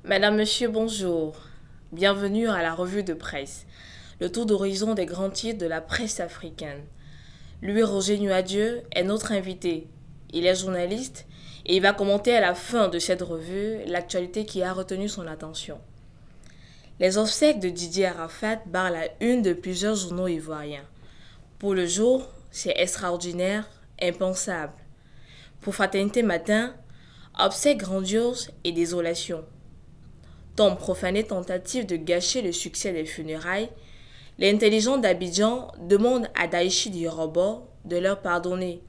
Madame, Monsieur, bonjour. Bienvenue à la revue de presse, le tour d'horizon des grands titres de la presse africaine. Louis-Roger Nuadieu est notre invité. Il est journaliste et il va commenter à la fin de cette revue l'actualité qui a retenu son attention. Les obsèques de Didier Arafat barrent la une de plusieurs journaux ivoiriens. Pour Le Jour, c'est extraordinaire, impensable. Pour Fraternité Matin, obsèques grandioses et désolation. Tombe profanée tentative de gâcher le succès des funérailles, les intelligents d'Abidjan demandent à Daïchi Dirobo de leur pardonner.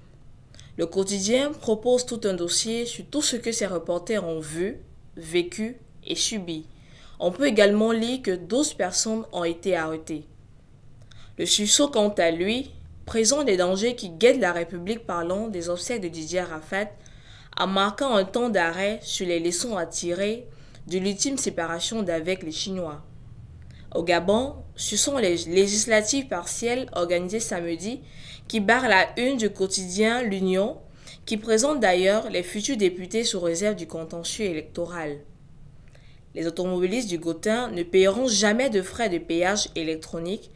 Le quotidien propose tout un dossier sur tout ce que ces reporters ont vu, vécu et subi. On peut également lire que 12 personnes ont été arrêtées. Le sursaut, quant à lui, présente les dangers qui guettent la République parlant des obsèques de Didier Arafat, en marquant un temps d'arrêt sur les leçons à tirer de l'ultime séparation d'avec les Chinois. Au Gabon, ce sont les législatives partielles organisées samedi qui barrent la une du quotidien L'Union, qui présente d'ailleurs les futurs députés sous réserve du contentieux électoral. Les automobilistes du Gotin ne paieront jamais de frais de péage électronique,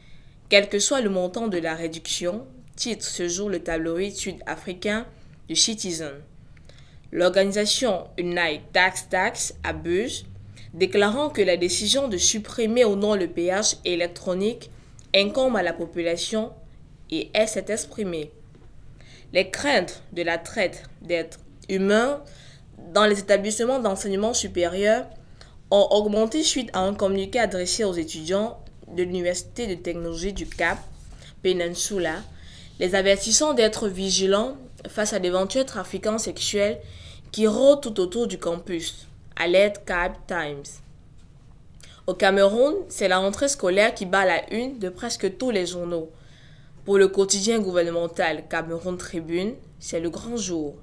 quel que soit le montant de la réduction, titre ce jour le tabloïd sud-africain du Citizen. L'organisation Unite Tax abuse, déclarant que la décision de supprimer ou non le péage électronique incombe à la population et elle s'est exprimée. Les craintes de la traite d'êtres humains dans les établissements d'enseignement supérieur ont augmenté suite à un communiqué adressé aux étudiants de l'Université de technologie du Cap, Peninsula, les avertissant d'être vigilants face à d'éventuels trafiquants sexuels qui rôdent tout autour du campus, alerte Cap Times. Au Cameroun, c'est la rentrée scolaire qui bat la une de presque tous les journaux. Pour le quotidien gouvernemental Cameroun Tribune, c'est le grand jour.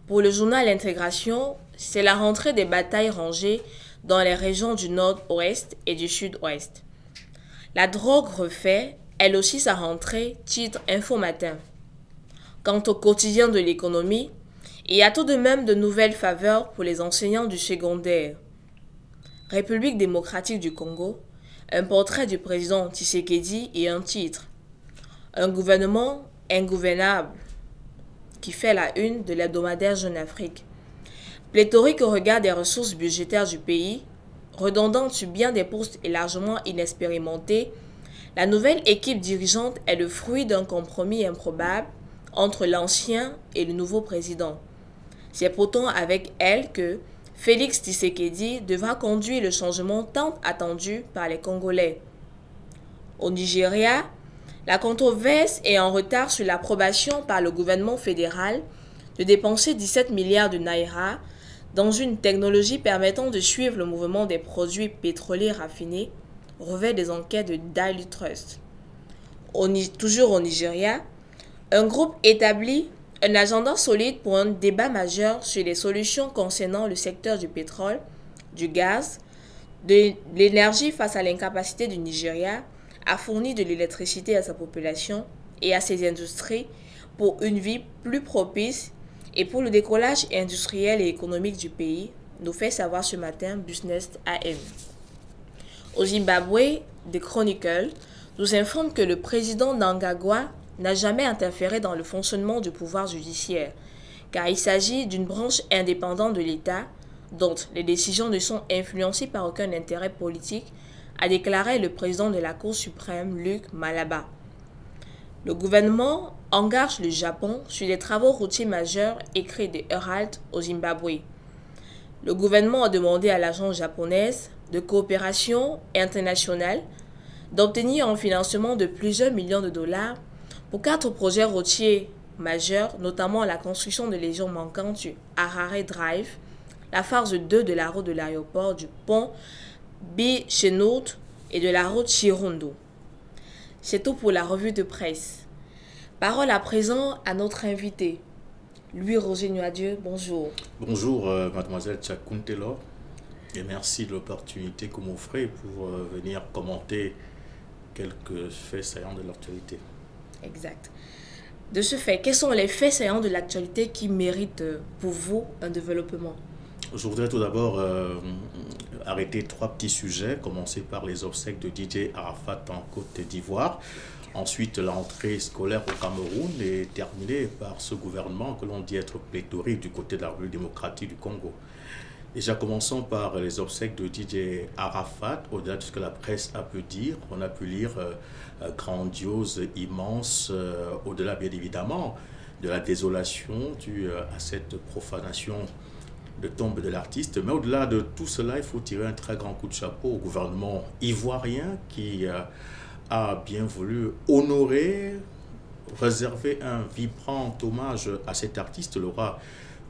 Pour le journal Intégration, c'est la rentrée des batailles rangées dans les régions du nord-ouest et du sud-ouest. La drogue refait, elle aussi sa rentrée, titre Info Matin. Quant au quotidien de l'économie, il y a tout de même de nouvelles faveurs pour les enseignants du secondaire. République démocratique du Congo, un portrait du président Tshisekedi et un titre. Un gouvernement ingouvernable qui fait la une de l'hebdomadaire Jeune Afrique. Pléthorique au regard des ressources budgétaires du pays, redondante sur bien des postes et largement inexpérimentés, la nouvelle équipe dirigeante est le fruit d'un compromis improbable entre l'ancien et le nouveau président. C'est pourtant avec elle que Félix Tshisekedi devra conduire le changement tant attendu par les Congolais. Au Nigeria, la controverse est en retard sur l'approbation par le gouvernement fédéral de dépenser 17 milliards de naira dans une technologie permettant de suivre le mouvement des produits pétroliers raffinés, revêt des enquêtes de Daily Trust. Toujours au Nigeria, un groupe établit un agenda solide pour un débat majeur sur les solutions concernant le secteur du pétrole, du gaz, de l'énergie face à l'incapacité du Nigeria à fournir de l'électricité à sa population et à ses industries pour une vie plus propice et pour le décollage industriel et économique du pays, nous fait savoir ce matin Business AM. Au Zimbabwe, The Chronicle nous informe que le président Mnangagwa n'a jamais interféré dans le fonctionnement du pouvoir judiciaire, car il s'agit d'une branche indépendante de l'État dont les décisions ne sont influencées par aucun intérêt politique, a déclaré le président de la Cour suprême, Luc Malaba. Le gouvernement engage le Japon sur des travaux routiers majeurs, écrits de Herald au Zimbabwe. Le gouvernement a demandé à l'agence japonaise de coopération internationale d'obtenir un financement de plusieurs millions de dollars pour 4 projets routiers majeurs, notamment la construction de légions manquantes du Harare Drive, la phase 2 de la route de l'aéroport du pont Bichenout et de la route Chirundo. C'est tout pour la revue de presse. Parole à présent à notre invité, Louis-Roger Nuadieu. Bonjour. Bonjour, mademoiselle Tchakountelor, et merci de l'opportunité que vous m'offrez pour venir commenter quelques faits saillants de l'actualité. Exact. De ce fait, quels sont les faits saillants de l'actualité qui méritent pour vous un développement? Je voudrais tout d'abord arrêter trois petits sujets, commencer par les obsèques de DJ Arafat en Côte d'Ivoire, ensuite l'entrée scolaire au Cameroun et terminer par ce gouvernement que l'on dit être pléthorique du côté de la République démocratique du Congo. Déjà, commençons par les obsèques de DJ Arafat. Au-delà de ce que la presse a pu dire, on a pu lire grandiose, immense, au-delà bien évidemment de la désolation due à cette profanation de tombe de l'artiste. Mais au-delà de tout cela, il faut tirer un très grand coup de chapeau au gouvernement ivoirien qui a bien voulu honorer, réserver un vibrant hommage à cet artiste, le roi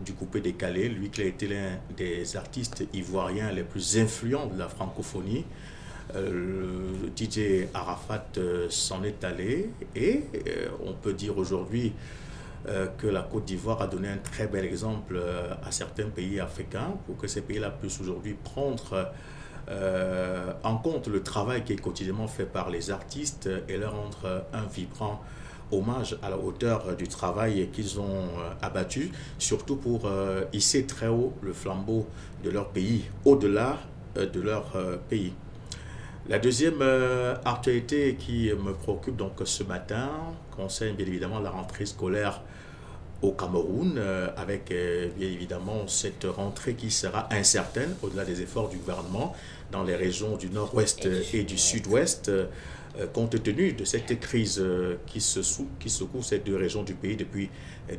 du coupé-décalé, lui qui a été l'un des artistes ivoiriens les plus influents de la francophonie. Le DJ Arafat s'en est allé et on peut dire aujourd'hui que la Côte d'Ivoire a donné un très bel exemple à certains pays africains pour que ces pays-là puissent aujourd'hui prendre en compte le travail qui est quotidiennement fait par les artistes et leur rendre un vibrant hommage à la hauteur du travail qu'ils ont abattu, surtout pour hisser très haut le flambeau de leur pays, au-delà de leur pays. La deuxième actualité qui me préoccupe donc ce matin concerne bien évidemment la rentrée scolaire au Cameroun, avec bien évidemment cette rentrée qui sera incertaine au-delà des efforts du gouvernement dans les régions du nord-ouest et du sud-ouest, compte tenu de cette crise qui secoue ces deux régions du pays depuis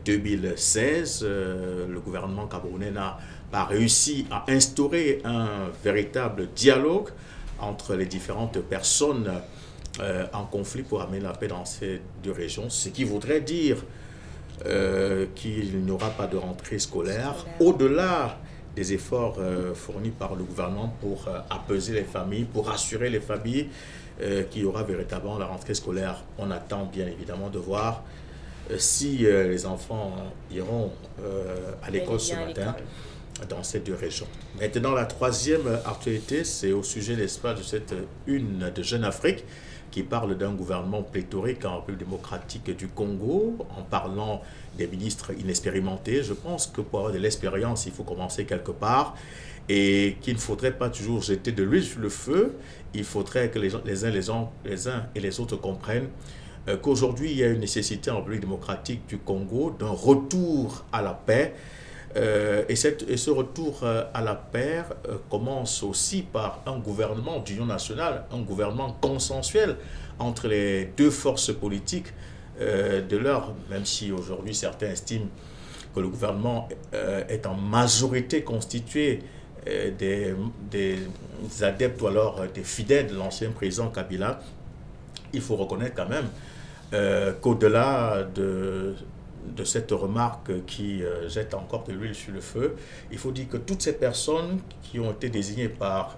2016. Le gouvernement camerounais n'a pas réussi à instaurer un véritable dialogue entre les différentes personnes en conflit pour amener la paix dans ces deux régions, ce qui voudrait dire qu'il n'y aura pas de rentrée scolaire au-delà des efforts fournis par le gouvernement pour apaiser les familles, pour rassurer les familles qu'il y aura véritablement la rentrée scolaire. On attend bien évidemment de voir si les enfants iront à l'école ce matin dans ces deux régions. Maintenant, la troisième actualité, c'est au sujet, n'est-ce pas, de cette une de Jeune Afrique qui parle d'un gouvernement pléthorique en République démocratique du Congo, en parlant des ministres inexpérimentés. Je pense que pour avoir de l'expérience, il faut commencer quelque part et qu'il ne faudrait pas toujours jeter de l'huile sur le feu. Il faudrait que les uns et les autres comprennent qu'aujourd'hui, il y a une nécessité en République démocratique du Congo d'un retour à la paix. Et ce retour à la paix commence aussi par un gouvernement d'union nationale, un gouvernement consensuel entre les deux forces politiques de l'heure, même si aujourd'hui certains estiment que le gouvernement est en majorité constitué des adeptes ou alors des fidèles de l'ancien président Kabila. Il faut reconnaître quand même qu'au-delà de cette remarque qui jette encore de l'huile sur le feu, il faut dire que toutes ces personnes qui ont été désignées par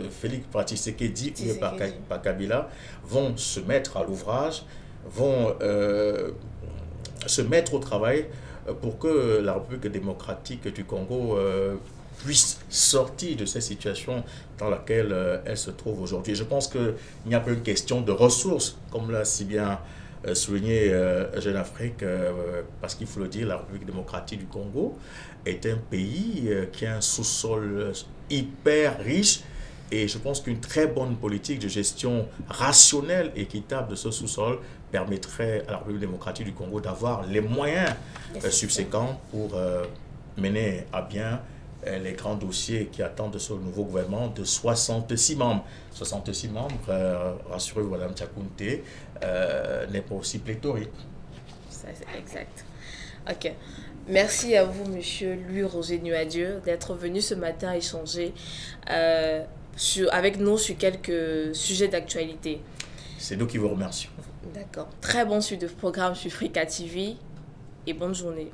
Félix Tshisekedi ou par Kabila vont se mettre à l'ouvrage, vont se mettre au travail pour que la République démocratique du Congo puisse sortir de cette situation dans laquelle elle se trouve aujourd'hui. Je pense qu'il n'y a pas une question de ressources, comme l'a si bien souligné Jeune Afrique, parce qu'il faut le dire, la République démocratique du Congo est un pays qui a un sous-sol hyper riche et je pense qu'une très bonne politique de gestion rationnelle et équitable de ce sous-sol permettrait à la République démocratique du Congo d'avoir les moyens subséquents pour mener à bien les grands dossiers qui attendent de ce nouveau gouvernement de 66 membres. 66 membres, rassurez-vous, Mme Tchakounte, n'est pas aussi pléthorique. Ça, c'est exact. Ok. Merci à vous, monsieur Louis-Roger Nuadieu, d'être venu ce matin échanger avec nous sur quelques sujets d'actualité. C'est nous qui vous remercions. D'accord. Très bon suite de programme sur Frika TV et bonne journée.